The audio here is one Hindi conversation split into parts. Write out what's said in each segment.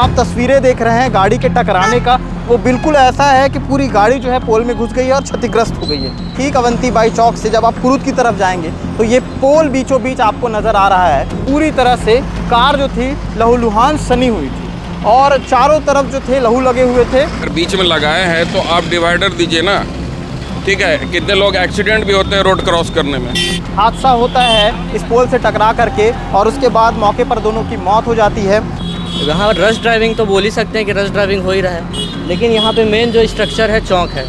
आप तस्वीरें देख रहे हैं गाड़ी के टकराने का, वो बिल्कुल ऐसा है कि पूरी गाड़ी जो है पोल में घुस गई है और क्षतिग्रस्त हो गई है। ठीक अवंती बाई चौक से जब आप कुरुद की तरफ जाएंगे तो ये पोल बीचों बीच आपको नज़र आ रहा है। पूरी तरह से कार जो थी लहूलुहान सनी हुई थी और चारों तरफ जो थे लहू लगे हुए थे। अगर बीच में लगाए हैं तो आप डिवाइडर दीजिए ना, ठीक है। कितने लोग एक्सीडेंट भी होते हैं रोड क्रॉस करने में। हादसा होता है इस पोल से टकरा करके और उसके बाद मौके पर दोनों की मौत हो जाती है। यहाँ रश ड्राइविंग तो बोल ही सकते हैं कि रश ड्राइविंग हो ही रहा है, लेकिन यहाँ पे मेन जो स्ट्रक्चर है चौक है।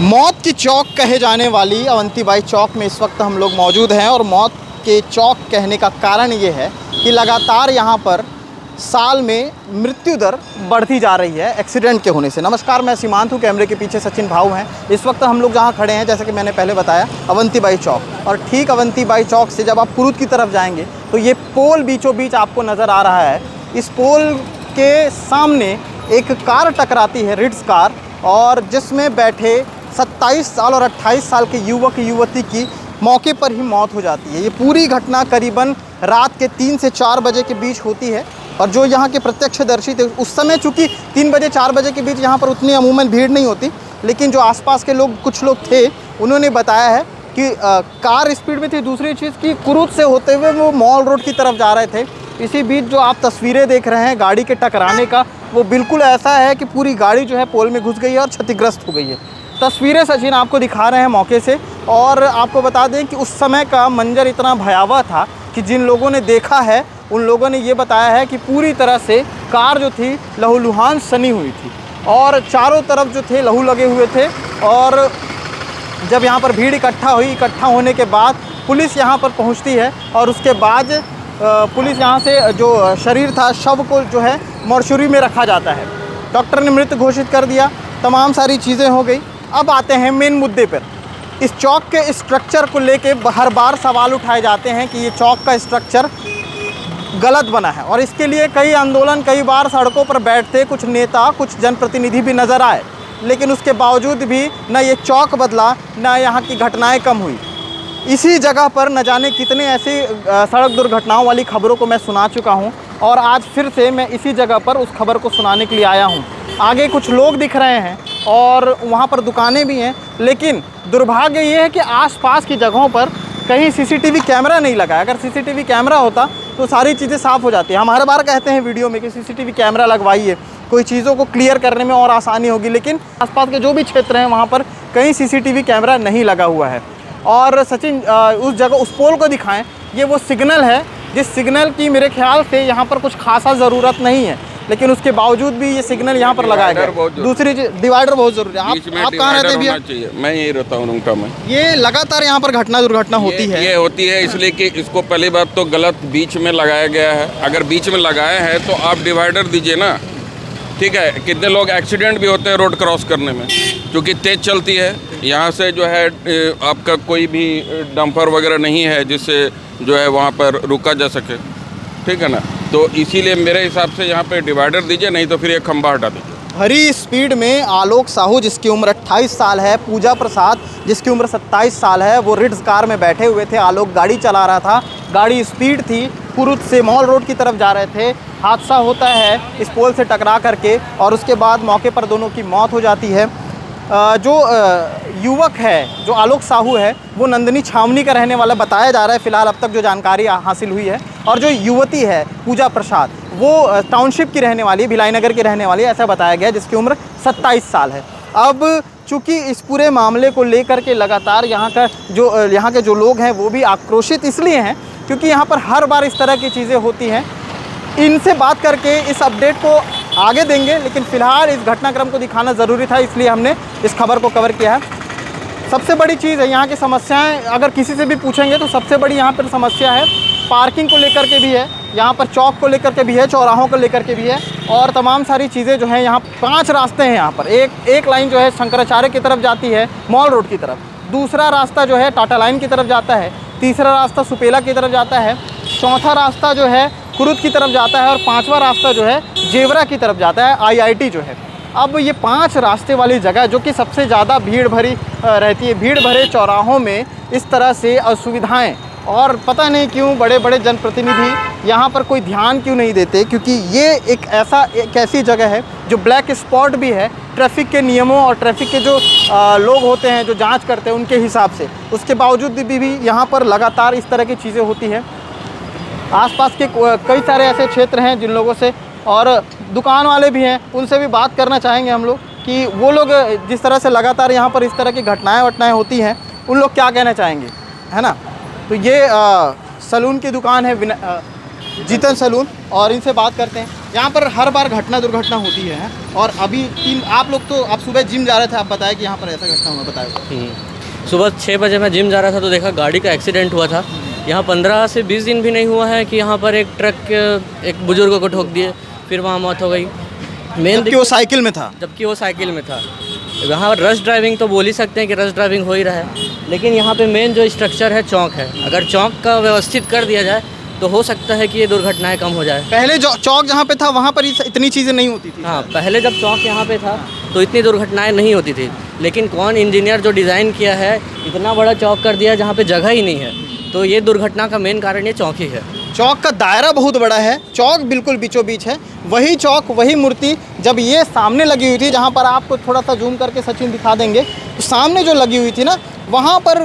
मौत की चौक कहे जाने वाली अवंती बाई चौक में इस वक्त हम लोग मौजूद हैं और मौत के चौक कहने का कारण ये है कि लगातार यहाँ पर साल में मृत्यु दर बढ़ती जा रही है एक्सीडेंट के होने से। नमस्कार, मैं सीमांत हूँ, कैमरे के पीछे सचिन भाऊ हैं। इस वक्त हम लोग जहाँ खड़े हैं, जैसे कि मैंने पहले बताया, अवंती बाई चौक, और ठीक अवंती बाई चौक से जब आप कुरुद की तरफ जाएंगे तो ये पोल बीचों बीच आपको नज़र आ रहा है। इस पोल के सामने एक कार टकराती है, रिट्स कार, और जिसमें बैठे 27 साल और 28 साल के युवक युवती की मौके पर ही मौत हो जाती है। ये पूरी घटना करीबन रात के 3 से 4 बजे के बीच होती है और जो यहाँ के प्रत्यक्षदर्शी थे उस समय, चूँकि 3 बजे 4 बजे के बीच यहाँ पर उतनी अमूमन भीड़ नहीं होती, लेकिन जो आसपास के लोग, कुछ लोग थे, उन्होंने बताया है कि कार स्पीड में थी। दूसरी चीज़ कि कुरुद से होते हुए वो मॉल रोड की तरफ जा रहे थे। इसी बीच जो आप तस्वीरें देख रहे हैं गाड़ी के टकराने का, वो बिल्कुल ऐसा है कि पूरी गाड़ी जो है पोल में घुस गई है और क्षतिग्रस्त हो गई है। तस्वीरें सचिन आपको दिखा रहे हैं मौके से, और आपको बता दें कि उस समय का मंजर इतना भयावह था कि जिन लोगों ने देखा है उन लोगों ने ये बताया है कि पूरी तरह से कार जो थी लहूलुहान सनी हुई थी और चारों तरफ जो थे लहू लगे हुए थे। और जब यहाँ पर भीड़ इकट्ठा होने के बाद पुलिस यहाँ पर पहुँचती है और उसके बाद पुलिस यहाँ से जो शरीर था, शव को जो है मॉर्चरी में रखा जाता है। डॉक्टर ने मृत घोषित कर दिया, तमाम सारी चीज़ें हो गई। अब आते हैं मेन मुद्दे पर। इस चौक के स्ट्रक्चर को लेके हर बार सवाल उठाए जाते हैं कि ये चौक का स्ट्रक्चर गलत बना है और इसके लिए कई आंदोलन, कई बार सड़कों पर बैठते कुछ नेता, कुछ जनप्रतिनिधि भी नज़र आए, लेकिन उसके बावजूद भी न ये चौक बदला, न यहाँ की घटनाएं कम हुई। इसी जगह पर न जाने कितने ऐसी सड़क दुर्घटनाओं वाली खबरों को मैं सुना चुका हूँ और आज फिर से मैं इसी जगह पर उस खबर को सुनाने के लिए आया हूँ। आगे कुछ लोग दिख रहे हैं और वहाँ पर दुकानें भी हैं, लेकिन दुर्भाग्य ये है कि आसपास की जगहों पर कहीं सीसीटीवी कैमरा नहीं लगा है। अगर सीसीटीवी कैमरा होता तो सारी चीज़ें साफ़ हो जाती है। हम हर बार कहते हैं वीडियो में कि सीसीटीवी कैमरा लगवाइए, कोई चीज़ों को क्लियर करने में और आसानी होगी, लेकिन आसपास के जो भी क्षेत्र हैं वहाँ पर कहीं सीसीटीवी कैमरा नहीं लगा हुआ है। और सचिन, उस जगह, उस पोल को दिखाएं, ये वो सिग्नल है जिस सिग्नल की मेरे ख्याल से यहाँ पर कुछ खासा ज़रूरत नहीं है, लेकिन उसके बावजूद भी ये सिग्नल यहाँ पर लगाया गया। दूसरी चीज़, डिवाइडर बहुत ज़रूरी है। आप कहाँ रहते हैं भैया? मैं यही रहता हूँ रूमटा में। ये लगातार यहाँ पर दुर्घटना होती है। ये होती है इसलिए कि इसको पहली बात तो गलत बीच में लगाया गया है। अगर बीच में लगाए हैं तो आप डिवाइडर दीजिए ना, ठीक है। कितने लोग एक्सीडेंट भी होते हैं रोड क्रॉस करने में, क्योंकि तेज़ चलती है। यहाँ से जो है आपका कोई भी डंपर वगैरह नहीं है जिससे जो है वहाँ पर रुका जा सके, ठीक है ना। तो इसीलिए मेरे हिसाब से यहाँ पे डिवाइडर दीजिए, नहीं तो फिर एक खंभा हटा दीजिए। हरी स्पीड में आलोक साहू, जिसकी उम्र 28 साल है, पूजा प्रसाद जिसकी उम्र 27 साल है, वो रिट्स कार में बैठे हुए थे। आलोक गाड़ी चला रहा था, गाड़ी स्पीड थी, कुरुद से मॉल रोड की तरफ जा रहे थे। हादसा होता है इस पोल से टकरा करके और उसके बाद मौके पर दोनों की मौत हो जाती है। जो युवक है, जो आलोक साहू है, वो नंदनी छावनी का रहने वाला बताया जा रहा है फ़िलहाल, अब तक जो जानकारी हासिल हुई है। और जो युवती है पूजा प्रसाद, वो टाउनशिप की रहने वाली है, भिलाई नगर की रहने वाली है, ऐसा बताया गया, जिसकी उम्र 27 साल है। अब चूँकि इस पूरे मामले को लेकर के लगातार यहाँ के जो लोग हैं वो भी आक्रोशित इसलिए हैं क्योंकि यहाँ पर हर बार इस तरह की चीज़ें होती हैं। इनसे बात करके इस अपडेट को आगे देंगे, लेकिन फ़िलहाल इस घटनाक्रम को दिखाना ज़रूरी था, इसलिए हमने इस खबर को कवर किया है। सबसे बड़ी चीज़ है यहाँ की समस्याएं, अगर किसी से भी पूछेंगे तो सबसे बड़ी यहाँ पर समस्या है पार्किंग को लेकर के भी है, यहाँ पर चौक को लेकर के भी है, चौराहों को लेकर के भी है, और तमाम सारी चीज़ें जो हैं। यहाँ 5 रास्ते हैं यहाँ पर। एक लाइन जो है शंकराचार्य की तरफ जाती है मॉल रोड की तरफ, दूसरा रास्ता जो है टाटा लाइन की तरफ जाता है, तीसरा रास्ता सुपेला की तरफ जाता है, चौथा रास्ता जो है कुरुद की तरफ जाता है और 5वां रास्ता जो है जेवरा की तरफ जाता है, IIT जो है। अब ये 5 रास्ते वाली जगह जो कि सबसे ज़्यादा भीड़ भरी रहती है, भीड़ भरे चौराहों में इस तरह से असुविधाएं और पता नहीं क्यों बड़े बड़े जनप्रतिनिधि यहाँ पर कोई ध्यान क्यों नहीं देते, क्योंकि ये एक ऐसी जगह है जो ब्लैक स्पॉट भी है ट्रैफिक के नियमों और ट्रैफिक के जो लोग होते हैं जो जांच करते हैं उनके हिसाब से। उसके बावजूद भी यहाँ पर लगातार इस तरह की चीज़ें होती हैं। आसपास के कई सारे ऐसे क्षेत्र हैं जिन लोगों से, और दुकान वाले भी हैं, उनसे भी बात करना चाहेंगे हम लोग कि वो लोग जिस तरह से लगातार यहाँ पर इस तरह की घटनाएं होती हैं उन लोग क्या कहना चाहेंगे, है ना। तो ये सलून की दुकान है जीतन सलून, और इनसे बात करते हैं। यहाँ पर हर बार दुर्घटना होती है, और अभी आप लोग तो आप सुबह जिम जा रहे थे, आप बताया कि यहाँ पर ऐसा घटना हुआ, बताया। सुबह 6 बजे मैं जिम जा रहा था तो देखा गाड़ी का एक्सीडेंट हुआ था। यहाँ 15 से 20 दिन भी नहीं हुआ है कि यहाँ पर एक ट्रक एक बुजुर्ग को ठोक दिए, फिर वहाँ मौत हो गई। जबकि वो साइकिल में था। यहाँ रश ड्राइविंग तो बोल ही सकते हैं कि रश ड्राइविंग हो ही रहा है, लेकिन यहाँ पे मेन जो स्ट्रक्चर है चौक है। अगर चौक का व्यवस्थित कर दिया जाए तो हो सकता है कि ये दुर्घटनाएं कम हो जाए। पहले जो चौक जहाँ पे था वहाँ पर इतनी चीज़ें नहीं होती थी। हाँ, पहले जब चौक यहाँ पे था तो इतनी दुर्घटनाएं नहीं होती थी, लेकिन कौन इंजीनियर जो डिज़ाइन किया है इतना बड़ा चौक कर दिया जहाँ पे जगह ही नहीं है, तो ये दुर्घटना का मेन कारण ये चौक ही है। चौक का दायरा बहुत बड़ा है, चौक बिल्कुल बीचों बीच है। वही चौक, वही मूर्ति जब ये सामने लगी हुई थी, जहाँ पर आपको थोड़ा सा जूम करके सचिन दिखा देंगे, तो सामने जो लगी हुई थी ना, वहाँ पर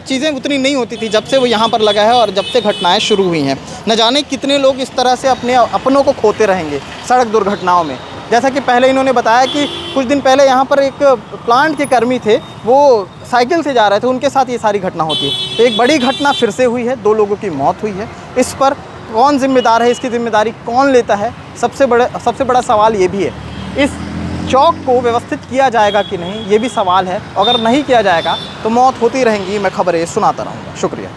चीज़ें उतनी नहीं होती थी। जब से वो यहाँ पर लगा है और जब से घटनाएं शुरू हुई हैं, न जाने कितने लोग इस तरह से अपनों को खोते रहेंगे सड़क दुर्घटनाओं में। जैसा कि पहले इन्होंने बताया कि कुछ दिन पहले यहाँ पर एक प्लांट के कर्मी थे, वो साइकिल से जा रहे थे, उनके साथ ये सारी घटना होती है। तो एक बड़ी घटना फिर से हुई है, 2 लोगों की मौत हुई है। इस पर कौन जिम्मेदार है, इसकी जिम्मेदारी कौन लेता है, सबसे बड़ा सवाल ये भी है। इस चौक को व्यवस्थित किया जाएगा कि नहीं, ये भी सवाल है। अगर नहीं किया जाएगा तो मौत होती रहेंगी। मैं खबरें सुनाता रहूँगा। शुक्रिया।